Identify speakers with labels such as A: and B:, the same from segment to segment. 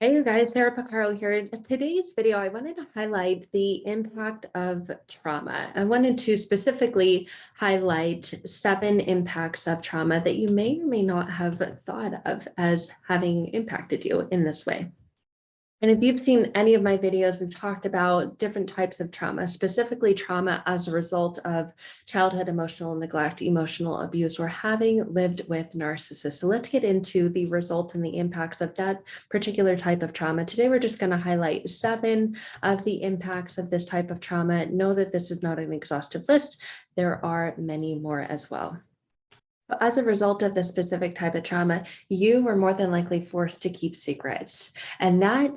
A: Hey you guys, Sarah Picaro here. In today's video, I wanted to highlight the impact of trauma. I wanted to specifically highlight 7 impacts of trauma that you may or may not have thought of as having impacted you in this way. And if you've seen any of my videos, we've talked about different types of trauma, specifically trauma as a result of childhood emotional neglect, emotional abuse, or having lived with narcissists. So let's get into the result and the impacts of that particular type of trauma. Today, we're just going to highlight 7 of the impacts of this type of trauma. Know that this is not an exhaustive list. There are many more as well. As a result of this specific type of trauma, you were more than likely forced to keep secrets. And that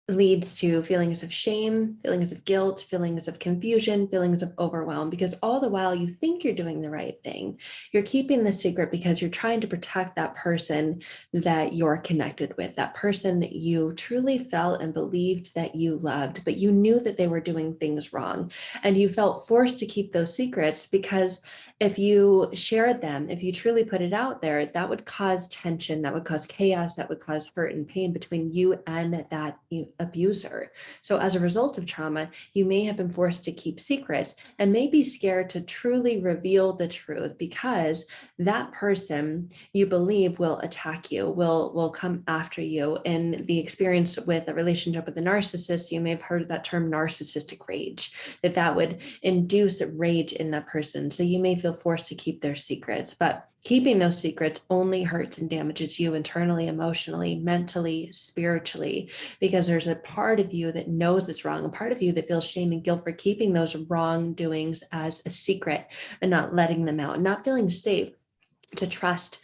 A: leads to feelings of shame, feelings of guilt, feelings of confusion, feelings of overwhelm, because all the while you think you're doing the right thing. You're keeping the secret because you're trying to protect that person that you're connected with, that person that you truly felt and believed that you loved, but you knew that they were doing things wrong. And you felt forced to keep those secrets because if you shared them, if you truly put it out there, that would cause tension, that would cause chaos, that would cause hurt and pain between you and that abuser. So as a result of trauma, you may have been forced to keep secrets and may be scared to truly reveal the truth because that person you believe will attack you, will come after you. In the experience with a relationship with a narcissist, you may have heard that term narcissistic rage, that would induce rage in that person. So you may feel forced to keep their secrets, but keeping those secrets only hurts and damages you internally, emotionally, mentally, spiritually, because there's a part of you that knows it's wrong, a part of you that feels shame and guilt for keeping those wrongdoings as a secret and not letting them out, not feeling safe to trust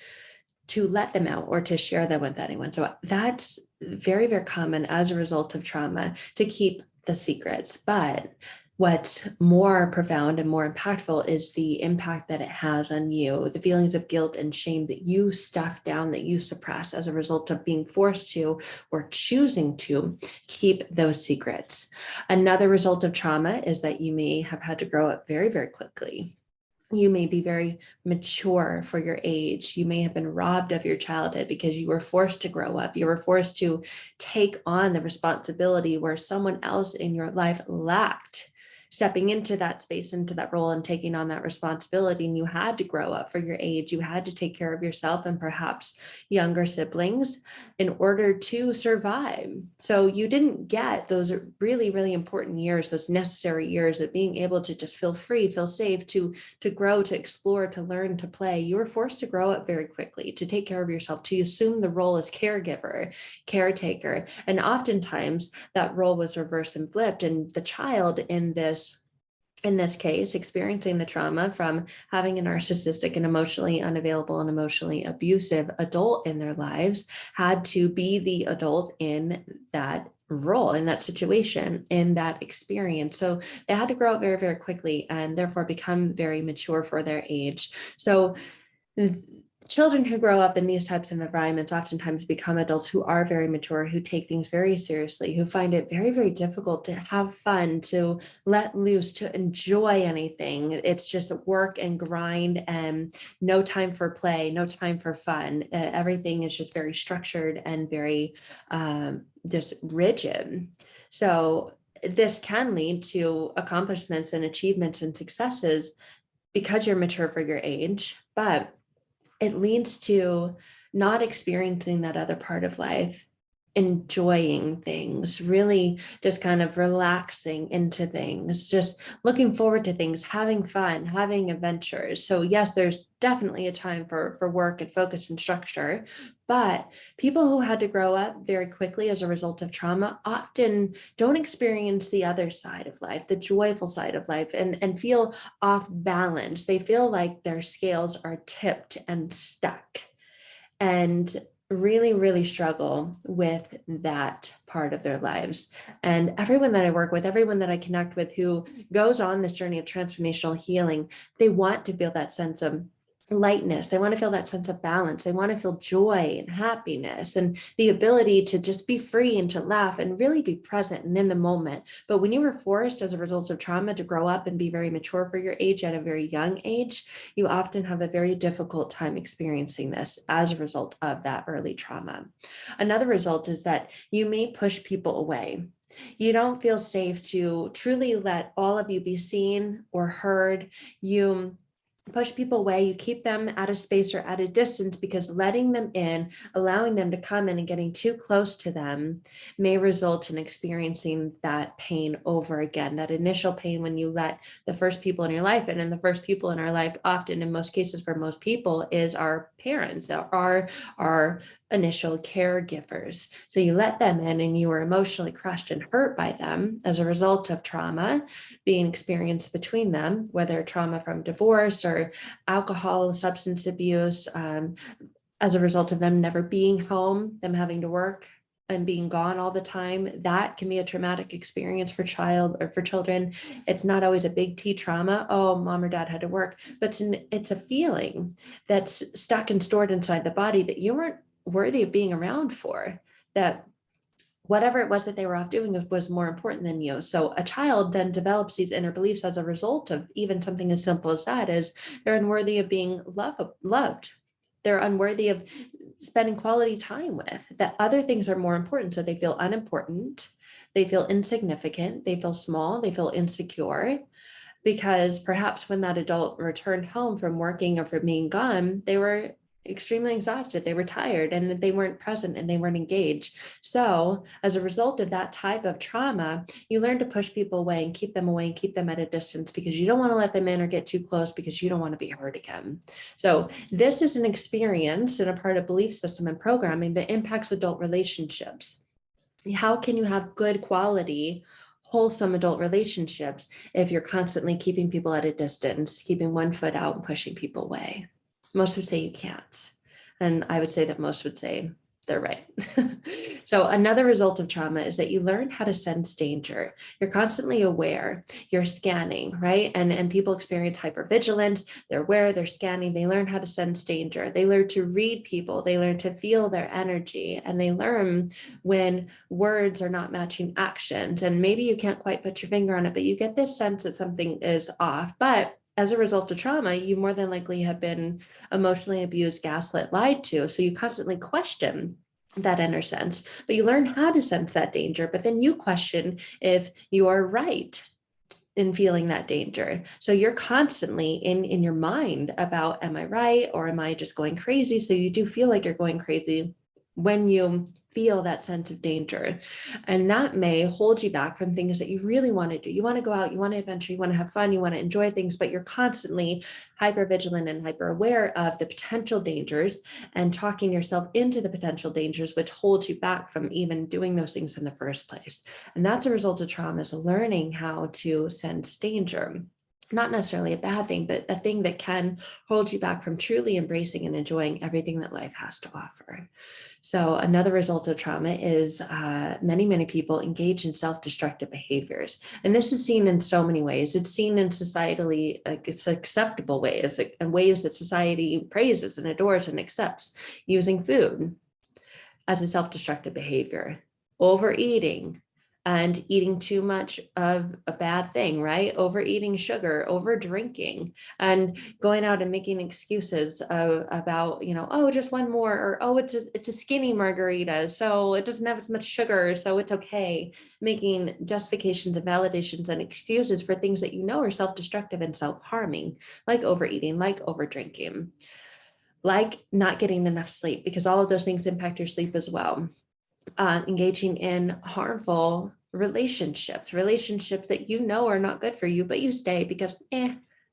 A: to let them out or to share them with anyone. So that's very, very common as a result of trauma to keep the secrets. But what's more profound and more impactful is the impact that it has on you, the feelings of guilt and shame that you stuff down, that you suppress as a result of being forced to or choosing to keep those secrets. Another result of trauma is that you may have had to grow up very, very quickly. You may be very mature for your age. You may have been robbed of your childhood because you were forced to grow up. You were forced to take on the responsibility where someone else in your life lacked stepping into that space, into that role, and taking on that responsibility. And you had to grow up for your age. You had to take care of yourself and perhaps younger siblings in order to survive. So you didn't get those really, really important years, those necessary years of being able to just feel free, feel safe, to grow, to explore, to learn, to play. You were forced to grow up very quickly, to take care of yourself, to assume the role as caregiver, caretaker. And oftentimes that role was reversed and flipped. And the child in this case, experiencing the trauma from having a narcissistic and emotionally unavailable and emotionally abusive adult in their lives, had to be the adult in that role, in that situation, in that experience. So they had to grow up very, very quickly and therefore become very mature for their age. So children who grow up in these types of environments oftentimes become adults who are very mature, who take things very seriously, who find it very, very difficult to have fun, to let loose, to enjoy anything. It's just work and grind and no time for play, no time for fun. Everything is just very structured and very just rigid. So this can lead to accomplishments and achievements and successes because you're mature for your age, but it leads to not experiencing that other part of life, enjoying things, really just kind of relaxing into things, just looking forward to things, having fun, having adventures. So yes, there's definitely a time for work and focus and structure, but people who had to grow up very quickly as a result of trauma often don't experience the other side of life, the joyful side of life, and feel off balance. They feel like their scales are tipped and stuck, and really, really struggle with that part of their lives. And everyone that I work with, everyone that I connect with who goes on this journey of transformational healing, they want to feel that sense of lightness. They want to feel that sense of balance. They want to feel joy and happiness and the ability to just be free and to laugh and really be present and in the moment. But when you were forced as a result of trauma to grow up and be very mature for your age at a very young age, you often have a very difficult time experiencing this as a result of that early trauma. Another result is that you may push people away. You don't feel safe to truly let all of you be seen or heard. You push people away, you keep them at a space or at a distance because letting them in, allowing them to come in and getting too close to them may result in experiencing that pain over again, that initial pain when you let the first people in your life in. And the first people in our life, often in most cases for most people, is our parents, that are our initial caregivers. So you let them in and you are emotionally crushed and hurt by them as a result of trauma being experienced between them, whether trauma from divorce or alcohol, substance abuse, as a result of them never being home, them having to work and being gone all the time. That can be a traumatic experience for children. It's not always a big T trauma. Oh, mom or dad had to work, but it's a feeling that's stuck and stored inside the body that you weren't worthy of being around for, that whatever it was that they were off doing was more important than you. So a child then develops these inner beliefs as a result of even something as simple as that, is they're unworthy of being loved. They're unworthy of spending quality time with, that other things are more important. So they feel unimportant, they feel insignificant, they feel small, they feel insecure, because perhaps when that adult returned home from working or from being gone, they were extremely exhausted, they were tired, and they weren't present and they weren't engaged. So as a result of that type of trauma, you learn to push people away and keep them away and keep them at a distance because you don't want to let them in or get too close because you don't want to be hurt again. So this is an experience and a part of belief system and programming that impacts adult relationships. How can you have good quality, wholesome adult relationships if you're constantly keeping people at a distance, keeping one foot out and pushing people away? Most would say you can't. And I would say that most would say they're right. So another result of trauma is that you learn how to sense danger. You're constantly aware, you're scanning, right? And people experience hypervigilance, they're aware, they're scanning, they learn how to sense danger. They learn to read people, they learn to feel their energy, and they learn when words are not matching actions. And maybe you can't quite put your finger on it, but you get this sense that something is off. But as a result of trauma, you more than likely have been emotionally abused, gaslit, lied to. So you constantly question that inner sense, but you learn how to sense that danger, but then you question if you are right in feeling that danger. So you're constantly in your mind about, am I right? Or am I just going crazy? So you do feel like you're going crazy when you feel that sense of danger. And that may hold you back from things that you really want to do. You want to go out, you want to adventure, you want to have fun, you want to enjoy things, but you're constantly hyper vigilant and hyper aware of the potential dangers and talking yourself into the potential dangers, which holds you back from even doing those things in the first place. And that's a result of trauma, is learning how to sense danger. Not necessarily a bad thing, but a thing that can hold you back from truly embracing and enjoying everything that life has to offer. So another result of trauma is many people engage in self-destructive behaviors. And this is seen in so many ways. It's seen in societally, like it's acceptable ways, and ways that society praises and adores and accepts. Using food as a self-destructive behavior, overeating, and eating too much of a bad thing, right? Overeating sugar, over drinking, and going out and making excuses about, oh, just one more, or oh, it's a skinny margarita, so it doesn't have as much sugar, so it's okay. Making justifications and validations and excuses for things that are self-destructive and self-harming, like overeating, like over drinking, like not getting enough sleep, because all of those things impact your sleep as well. Engaging in harmful relationships that are not good for you, but you stay because,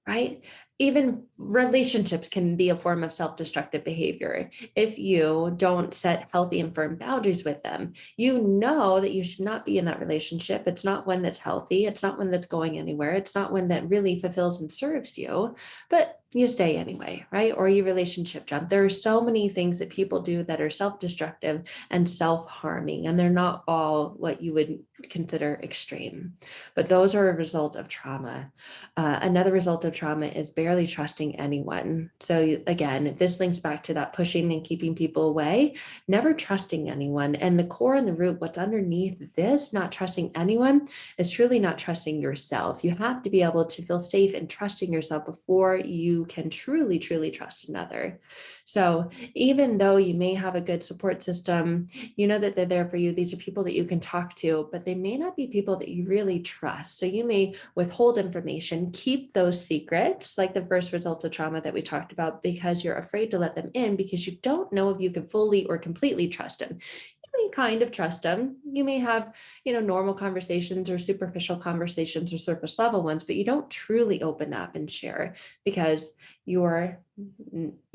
A: right? Even relationships can be a form of self-destructive behavior if you don't set healthy and firm boundaries with them. You know that you should not be in that relationship. It's not one that's healthy. It's not one that's going anywhere. It's not one that really fulfills and serves you, but you stay anyway, right? Or you relationship jump. There are so many things that people do that are self-destructive and self-harming, and they're not all what you would consider extreme, but those are a result of trauma. Another result of trauma is barely trusting anyone. So again, this links back to that pushing and keeping people away, never trusting anyone. And the core and the root, what's underneath this, not trusting anyone, is truly not trusting yourself. You have to be able to feel safe and trusting yourself before you can truly, truly trust another. So even though you may have a good support system, you know that they're there for you. These are people that you can talk to, but they may not be people that you really trust. So you may withhold information, keep those secrets, like the first result of trauma that we talked about, because you're afraid to let them in because you don't know if you can fully or completely trust them. You may kind of trust them. You may have, normal conversations or superficial conversations or surface level ones, but you don't truly open up and share because you're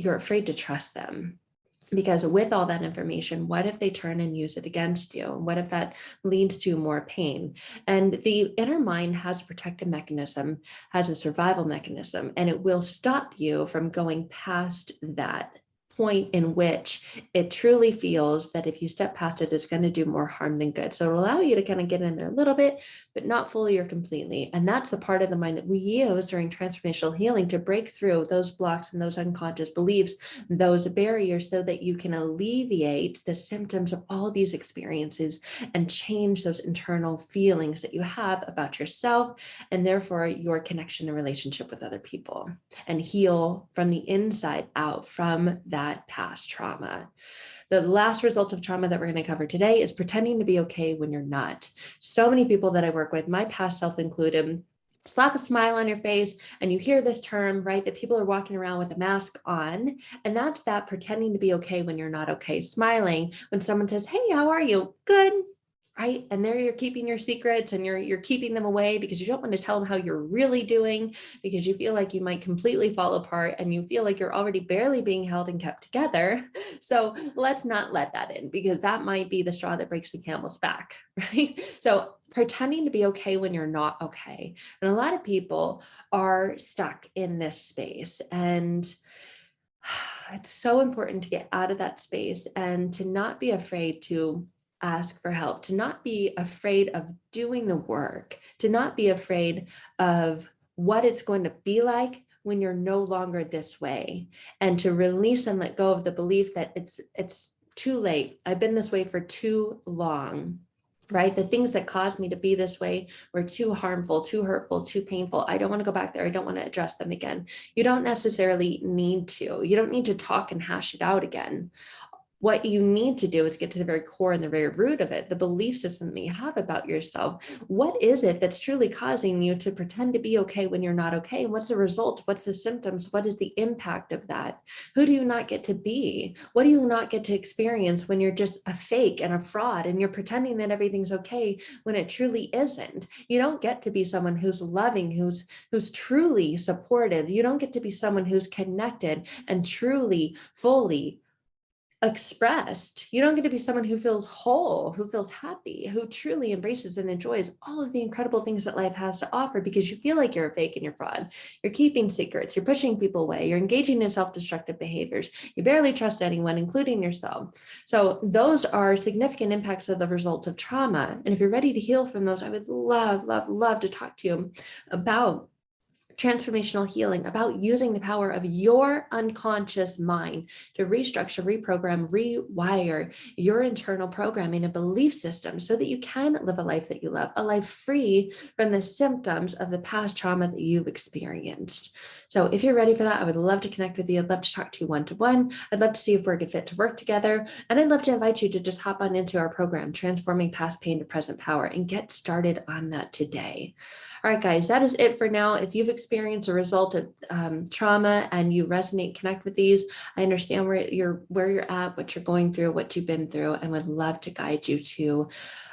A: afraid to trust them. Because with all that information, what if they turn and use it against you? What if that leads to more pain? And the inner mind has a protective mechanism, has a survival mechanism, and it will stop you from going past that point in which it truly feels that if you step past it, it's going to do more harm than good. So it'll allow you to kind of get in there a little bit, but not fully or completely. And that's the part of the mind that we use during transformational healing to break through those blocks and those unconscious beliefs, those barriers, so that you can alleviate the symptoms of all of these experiences and change those internal feelings that you have about yourself and therefore your connection and relationship with other people, and heal from the inside out from that past trauma. The last result of trauma that we're going to cover today is pretending to be okay when you're not. So many people that I work with, my past self included, slap a smile on your face and you hear this term, right? That people are walking around with a mask on. And that's that pretending to be okay when you're not okay. Smiling when someone says, "Hey, how are you?" "Good." Right? And there you're keeping your secrets and you're keeping them away because you don't want to tell them how you're really doing, because you feel like you might completely fall apart and you feel like you're already barely being held and kept together. So let's not let that in, because that might be the straw that breaks the camel's back, right? So pretending to be okay when you're not okay. And a lot of people are stuck in this space, and it's so important to get out of that space and to not be afraid to ask for help, to not be afraid of doing the work, to not be afraid of what it's going to be like when you're no longer this way, and to release and let go of the belief that it's too late. I've been this way for too long. Right? The things that caused me to be this way were too harmful, too hurtful, too painful. I don't want to go back there. I don't want to address them again. You don't necessarily need to. You don't need to talk and hash it out again. What you need to do is get to the very core and the very root of it, the belief system that you have about yourself. What is it that's truly causing you to pretend to be okay when you're not okay? And what's the result? What's the symptoms? What is the impact of that? Who do you not get to be? What do you not get to experience when you're just a fake and a fraud and you're pretending that everything's okay when it truly isn't? You don't get to be someone who's loving, who's truly supportive. You don't get to be someone who's connected and truly, fully expressed. You don't get to be someone who feels whole, who feels happy, who truly embraces and enjoys all of the incredible things that life has to offer, because you feel like you're a fake and you're fraud. You're keeping secrets, you're pushing people away, you're engaging in self-destructive behaviors, you barely trust anyone, including yourself. So those are significant impacts of the result of trauma. And if you're ready to heal from those, I would love, love, love to talk to you about transformational healing, about using the power of your unconscious mind to restructure, reprogram, rewire your internal programming and belief system so that you can live a life that you love, a life free from the symptoms of the past trauma that you've experienced. So if you're ready for that, I would love to connect with you. I'd love to talk to you one-to-one. I'd love to see if we're a good fit to work together. And I'd love to invite you to just hop on into our program, Transforming Past Pain to Present Power, and get started on that today. All right, guys, that is it for now. If you've experienced a result of trauma and you resonate, connect with these, I understand where you're at, what you're going through, what you've been through, and would love to guide you to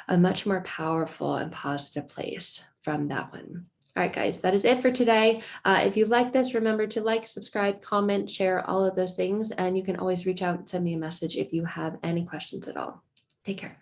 A: a much more powerful and positive place from that one. All right, guys, that is it for today. If you like this, remember to like, subscribe, comment, share, all of those things. And you can always reach out and send me a message if you have any questions at all. Take care.